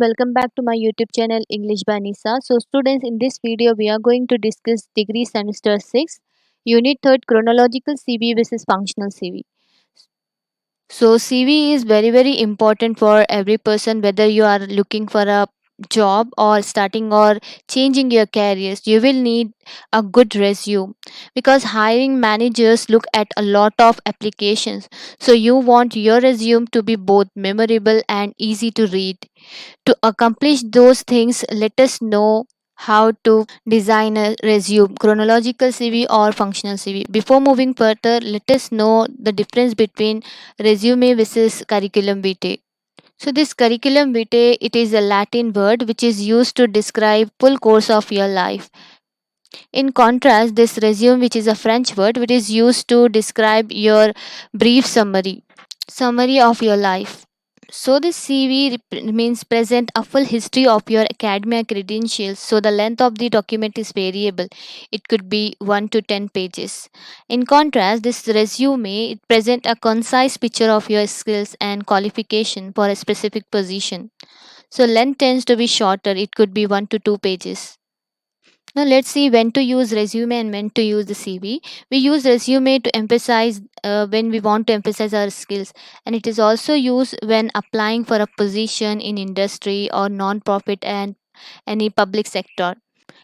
Welcome back to my YouTube channel English by Nisa. So students, in this video we are going to discuss degree semester 6 unit 3rd chronological CV versus functional CV. So CV is very important for every person, whether you are looking for a job or starting or changing your careers. You will need a good resume because hiring managers look at a lot of applications. So you want your resume to be both memorable and easy to read. To accomplish those things, let us know how to design a resume, chronological CV or functional CV. Before moving further, let us know the difference between resume versus curriculum vitae. So this curriculum vitae, it is a Latin word which is used to describe full course of your life. In contrast, this resume, which is a French word, which is used to describe your brief summary of your life. So this CV means present a full history of your academic credentials. So the length of the document is variable. It could be 1 to 10 pages. In contrast, this resume it present a concise picture of your skills and qualification for a specific position. So length tends to be shorter. It could be 1 to 2 pages. Now let's see when to use resume and when to use the CV. We use resume to emphasize when we want to emphasize our skills, and it is also used when applying for a position in industry or non-profit and any public sector.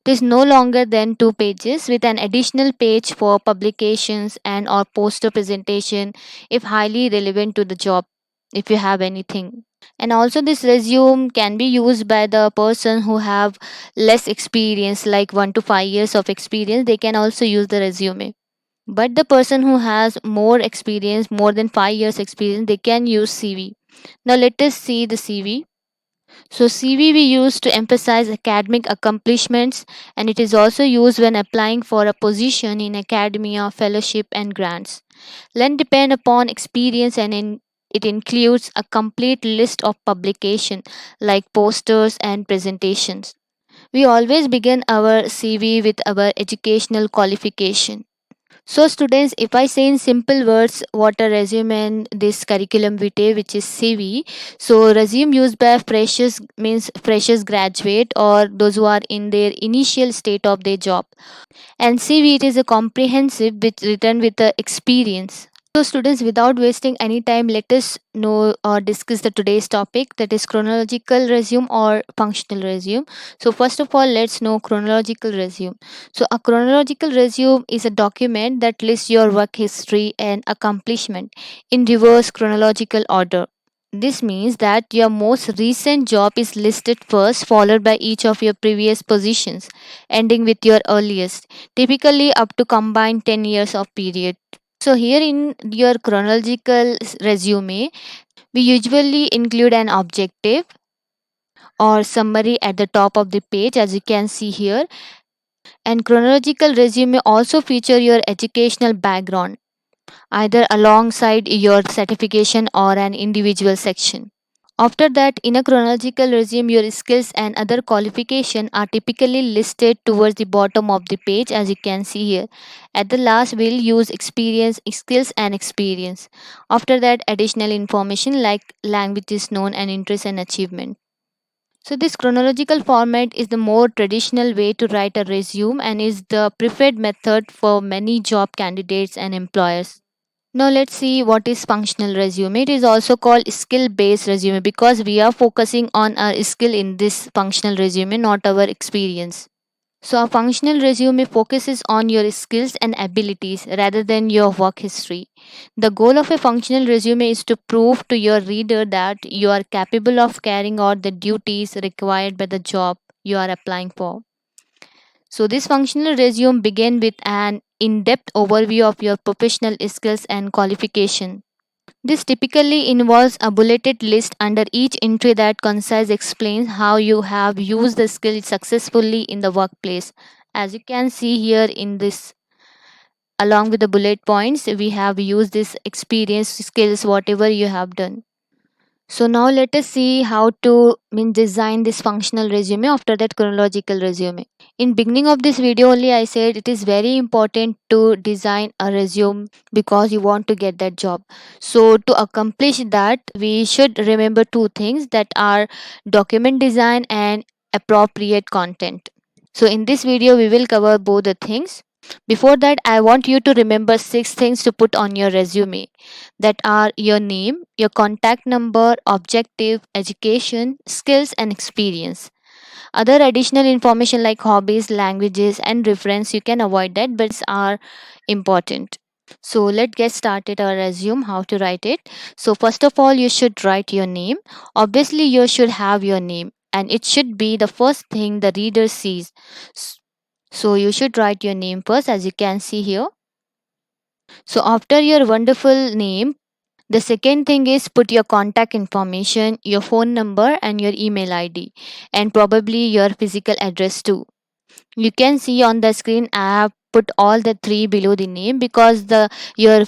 It is no longer than 2 pages with an additional page for publications and or poster presentation if highly relevant to the job, if you have anything. And also this resume can be used by the person who have less experience, like 1 to 5 years of experience. They can also use the resume, but the person who has more experience, more than 5 years experience, they can use CV. Now let us see the CV. So CV we use to emphasize academic accomplishments, and it is also used when applying for a position in academia, fellowship and grants. Length depend upon experience, and it includes a complete list of publication like posters and presentations. We always begin our CV with our educational qualification. So, students, if I say in simple words what a resume and this curriculum vitae, which is CV, so resume used by freshers means freshers graduate or those who are in their initial state of their job, and CV it is a comprehensive with written with the experience. So, students, without wasting any time, let us know or discuss the today's topic, that is chronological resume or functional resume. So, first of all, let's know chronological resume. So, a chronological resume is a document that lists your work history and accomplishment in reverse chronological order. This means that your most recent job is listed first, followed by each of your previous positions, ending with your earliest, typically up to combined 10 years of period. So, here in your chronological resume, we usually include an objective or summary at the top of the page, as you can see here. And chronological resume also feature your educational background, either alongside your certification or an individual section. After that, in a chronological resume, your skills and other qualification are typically listed towards the bottom of the page, as you can see here. At the last, we'll use experience, skills, and experience. After that, additional information like languages known and interest and achievement. So, this chronological format is the more traditional way to write a resume and is the preferred method for many job candidates and employers. Now let's see what is functional resume. It is also called skill based resume because we are focusing on our skill in this functional resume, not our experience. So a functional resume focuses on your skills and abilities rather than your work history. The goal of a functional resume is to prove to your reader that you are capable of carrying out the duties required by the job you are applying for. So, this functional resume begin with an in-depth overview of your professional skills and qualification. This typically involves a bulleted list under each entry that concise explains how you have used the skill successfully in the workplace. As you can see here in this, along with the bullet points, we have used this experience, skills, whatever you have done. So now let us see how to design this functional resume, after that chronological resume. In beginning of this video only I said it is very important to design a resume because you want to get that job. So to accomplish that we should remember two things, that are document design and appropriate content. So in this video we will cover both the things. Before that I want you to remember six things to put on your resume, that are your name, your contact number, objective, education, skills and experience. Other additional information like hobbies, languages and reference you can avoid that, but are important. So let's get started our resume, how to write it. So first of all you should write your name. Obviously you should have your name and it should be the first thing the reader sees. S- So you should write your name first, as you can see here. So after your wonderful name, the second thing is put your contact information, your phone number and your email ID, and probably your physical address too. You can see on the screen I have put all the three below the name because the your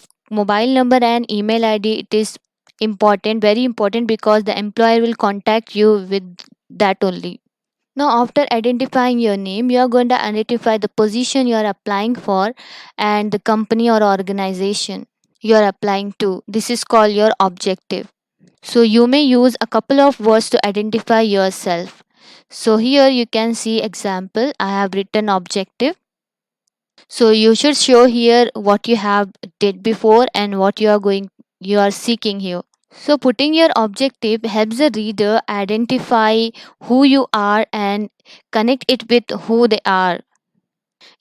mobile number and email ID, it is important, very important, because the employer will contact you with that only. Now after identifying your name you are going to identify the position you are applying for and the company or organization you are applying to. This is called your objective. So you may use a couple of words to identify yourself. So here you can see example. I have written objective. So you should show here what you have did before and what you are seeking here. So putting your objective helps the reader identify who you are and connect it with who they are.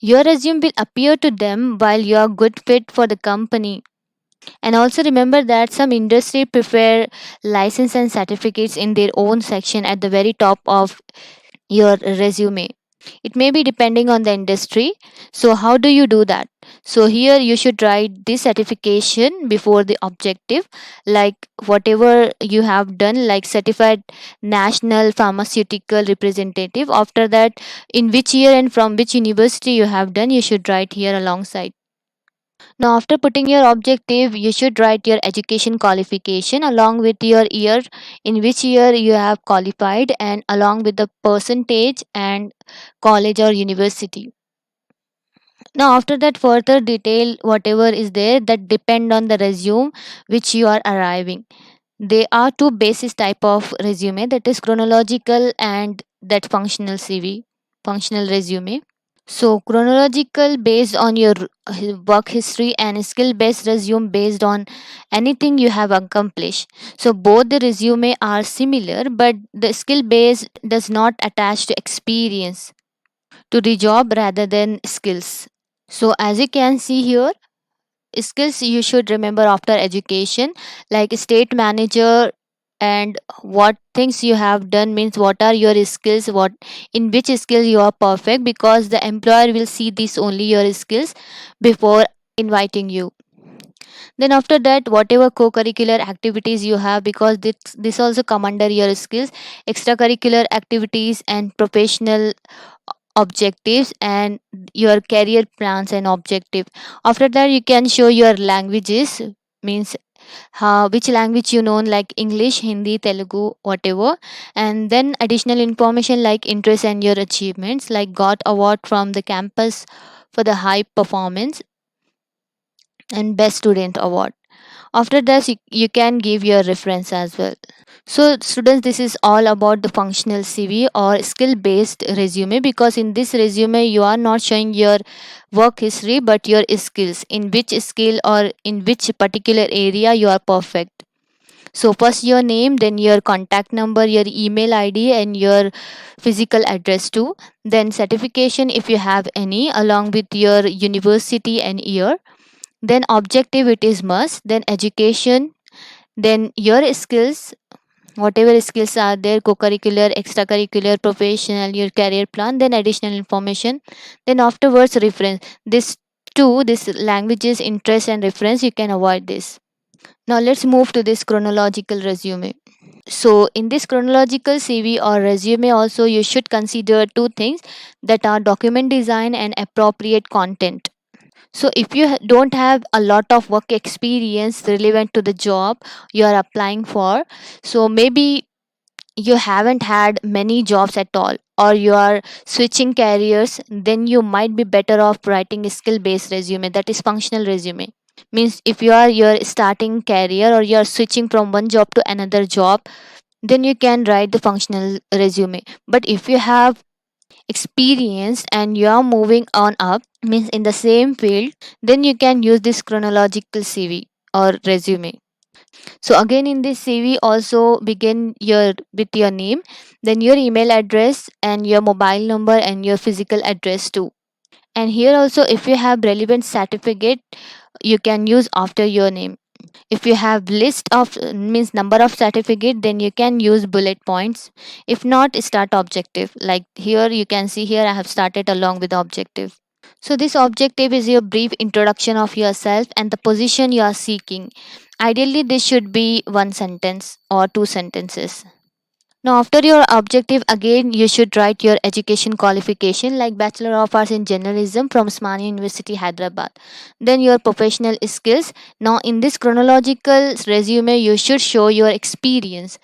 Your resume will appear to them while you are good fit for the company. And also remember that some industry prefer license and certificates in their own section at the very top of your resume. It may be depending on the industry. So how do you do that? So here you should write this certification before the objective, like whatever you have done, like certified national pharmaceutical representative. After that, in which year and from which university you have done, you should write here alongside. Now, after putting your objective, you should write your education qualification along with your year, in which year you have qualified, and along with the percentage and college or university. Now, after that, further detail whatever is there that depend on the resume which you are arriving. There are two basis type of resume, that is chronological and that functional CV, functional resume. So, chronological based on your work history and skill based resume based on anything you have accomplished. So, both the resume are similar, but the skill based does not attach to experience to the job rather than skills. So, as you can see here, skills you should remember after education, like state manager, and what things you have done means what are your skills, what in which skill you are perfect, because the employer will see this only your skills before inviting you. Then after that whatever co-curricular activities you have, because this also come under your skills, extracurricular activities and professional objectives and your career plans and objective. After that you can show your languages, means how which language you know, like English, Hindi, Telugu, whatever. And then additional information like interest and your achievements, like got award from the campus for the high performance and best student award. After that you can give your reference as well. So, students, this is all about the functional CV or skill based resume, because in this resume, you are not showing your work history but your skills, in which skill or in which particular area you are perfect. So, first your name, then your contact number, your email ID, and your physical address too. Then, certification if you have any, along with your university and year. Then, objective it is must. Then, education. Then, your skills, whatever skills are there, co-curricular, extracurricular, professional, your career plan, then additional information. Then afterwards reference, this languages, interest and reference, you can avoid this. Now let's move to this chronological resume. So in this chronological CV or resume also you should consider two things, that are document design and appropriate content. So if you don't have a lot of work experience relevant to the job you are applying for, so maybe you haven't had many jobs at all, or you are switching careers, then you might be better off writing a skill based resume, that is functional resume. Means if you are your starting career or you are switching from one job to another job, then you can write the functional resume. But if you have experience and you are moving on up, means in the same field, then you can use this chronological CV or resume. So again in this CV also begin your with your name, then your email address and your mobile number and your physical address too. And here also if you have relevant certificate you can use after your name. If you have list of means number of certificate, then you can use bullet points. If not, start objective. Like here you can see here I have started along with objective. So this objective is your brief introduction of yourself and the position you are seeking. Ideally this should be one sentence or two sentences. Now, after your objective, again you should write your education qualification like Bachelor of Arts in Journalism from Osmania University, Hyderabad. Then your professional skills. Now, in this chronological resume, you should show your experience.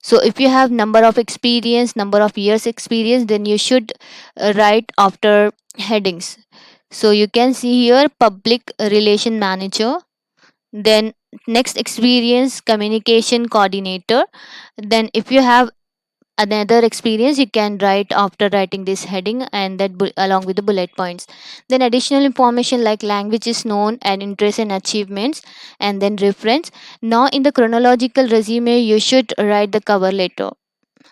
So, if you have number of experience, number of years experience, then you should write after headings. So, you can see here public relation manager. Then next experience communication coordinator. Then if you have another experience you can write after writing this heading and that along with the bullet points. Then additional information like languages known and interest and achievements, and then reference. Now in the chronological resume you should write the cover letter,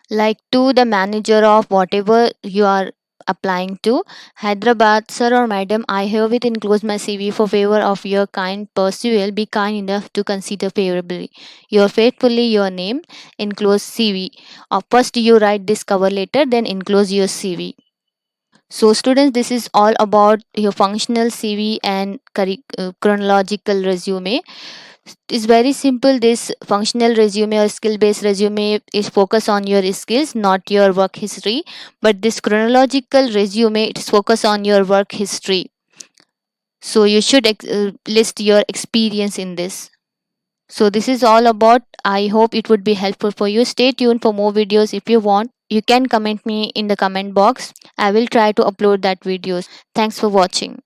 like to the manager of whatever you are applying to, Hyderabad. Sir or madam, I herewith enclose my CV for favor of your kind perusal. Be kind enough to consider favorably. Your faithfully your name, enclose CV. First you write this cover letter, then enclose your CV. So students, this is all about your functional CV and chronological resume. It's very simple. This functional resume or skill based resume is focused on your skills, not your work history. But this chronological resume, it is focused on your work history. So you should list your experience in this. So this is all about. I hope it would be helpful for you. Stay tuned for more videos. If you want, you can comment me in the comment box. I will try to upload that videos. Thanks for watching.